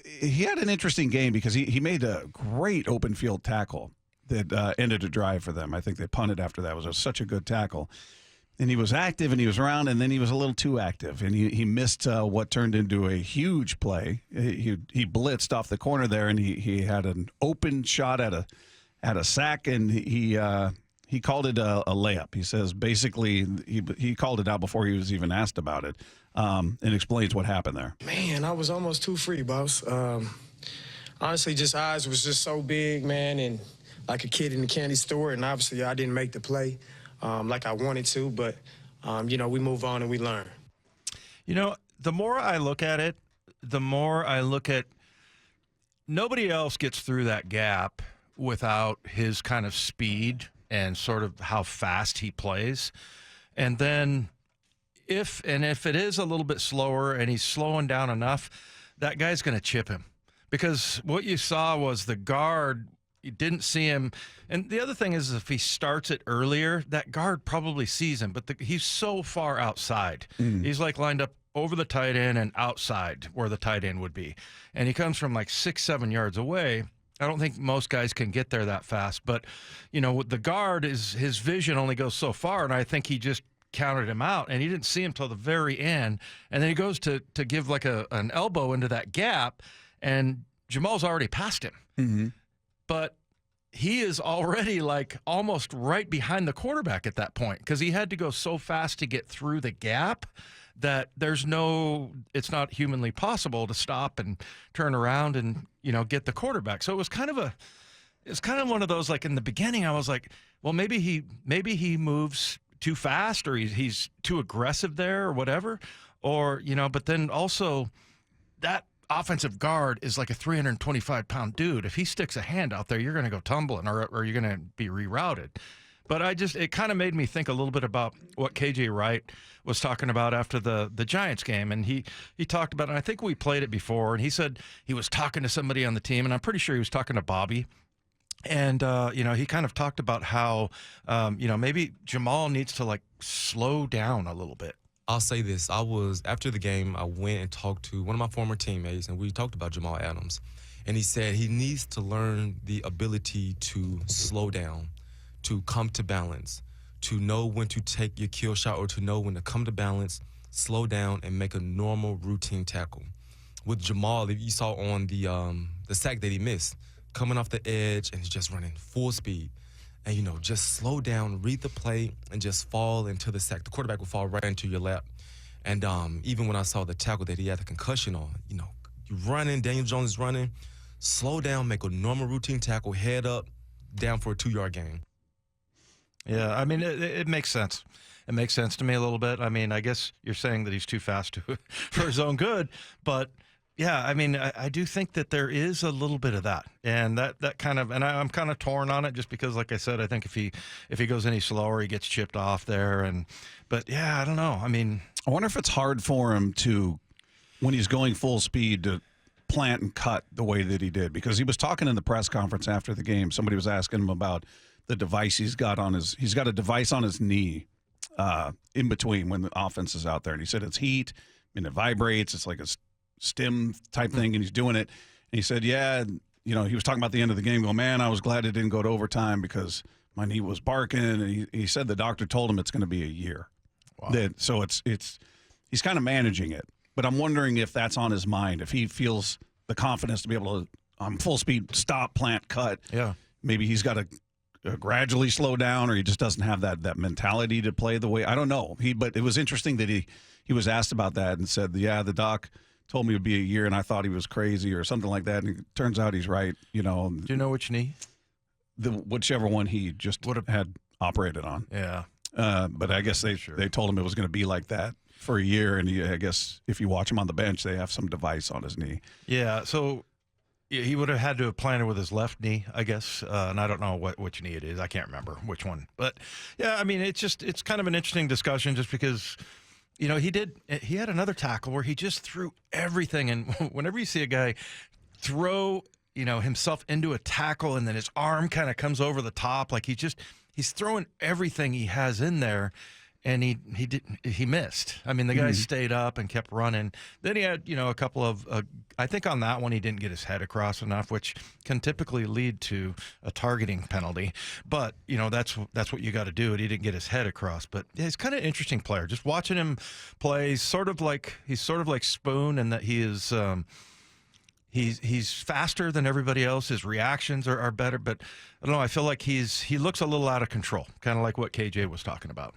he had an interesting game because he made a great open field tackle that ended a drive for them. I think they punted after that. It was such a good tackle. And he was active and he was around, and then he was a little too active. And he missed what turned into a huge play. He blitzed off the corner there, and he had an open shot at a sack, and he called it a layup. He says basically he called it out before he was even asked about it, and explains what happened there. Man, I was almost too free, boss. Honestly, just eyes was just so big, man, and like a kid in the candy store. And obviously, I didn't make the play like I wanted to, but we move on and we learn. The more I look at it, the more I look at nobody else gets through that gap without his kind of speed and sort of how fast he plays. And then if it is a little bit slower and he's slowing down enough, that guy's going to chip him. Because what you saw was the guard, you didn't see him. And the other thing is if he starts it earlier, that guard probably sees him. But he's so far outside. He's like lined up over the tight end and outside where the tight end would be. And he comes from like 6-7 yards away. I don't think most guys can get there that fast. But, the guard, his vision only goes so far, and I think he just counted him out, and he didn't see him till the very end. And then he goes to give like an elbow into that gap, and Jamal's already past him. Mm-hmm. But he is already like almost right behind the quarterback at that point because he had to go so fast to get through the gap that it's not humanly possible to stop and turn around and, get the quarterback. So it was kind of one of those, like in the beginning, I was like, well, maybe he moves too fast or he's too aggressive there or whatever. Or, but then also that offensive guard is like a 325-pound dude. If he sticks a hand out there, you're going to go tumbling or you're going to be rerouted. But it kind of made me think a little bit about what KJ Wright was talking about after the Giants game. And he talked about, and I think we played it before, and he said he was talking to somebody on the team, and I'm pretty sure he was talking to Bobby. And, he kind of talked about how, maybe Jamal needs to, like, slow down a little bit. I'll say this. After the game, I went and talked to one of my former teammates, and we talked about Jamal Adams. And he said he needs to learn the ability to slow down, to come to balance, to know when to take your kill shot or to know when to come to balance, slow down, and make a normal routine tackle. With Jamal, if you saw on the sack that he missed, coming off the edge and he's just running full speed. And, just slow down, read the play, and just fall into the sack. The quarterback will fall right into your lap. And even when I saw the tackle that he had the concussion on, you're running, Daniel Jones is running, slow down, make a normal routine tackle, head up, down for a 2-yard gain. Yeah, I mean, it makes sense. It makes sense to me a little bit. I mean, I guess you're saying that he's too fast for his own good, but yeah, I mean, I do think that there is a little bit of that, and that kind of, and I'm kind of torn on it just because, like I said, I think if he goes any slower, he gets chipped off there, but yeah, I don't know. I mean, I wonder if it's hard for him to, when he's going full speed, to plant and cut the way that he did, because he was talking in the press conference after the game. Somebody was asking him about the device he's got a device on his knee in between when the offense is out there, and he said it's heat and it vibrates. It's like a stim type thing, and he's doing it. And he said, yeah, he was talking about the end of the game, going, man, I was glad it didn't go to overtime because my knee was barking. And he said the doctor told him it's going to be a year. Wow. So he's kind of managing it. But I'm wondering if that's on his mind, if he feels the confidence to be able to, full speed, stop, plant, cut. Yeah. Maybe he's got to gradually slow down, or he just doesn't have that mentality to play the way. I don't know. But it was interesting that he was asked about that and said, yeah, the doc told me it would be a year, and I thought he was crazy or something like that. And it turns out he's right. Do you know which knee? Whichever one he just had operated on. Yeah. But I guess they told him it was going to be like that for a year, and I guess if you watch him on the bench, they have some device on his knee. Yeah, so he would have had to have planted with his left knee, I guess, and I don't know which knee it is. I can't remember which one. But, yeah, I mean, it's kind of an interesting discussion just because – he had another tackle where he just threw everything. And whenever you see a guy throw, himself into a tackle and then his arm kind of comes over the top, like he's throwing everything he has in there. and he missed. I mean, the guy stayed up and kept running. Then he had a couple of I think on that one he didn't get his head across enough, which can typically lead to a targeting penalty. But that's what you got to do. He didn't get his head across. But yeah, he's kind of an interesting player. Just watching him play, he's sort of like Spoon, in that he is. He's faster than everybody else. His reactions are better, but I don't know. I feel like he looks a little out of control, kind of like what KJ was talking about.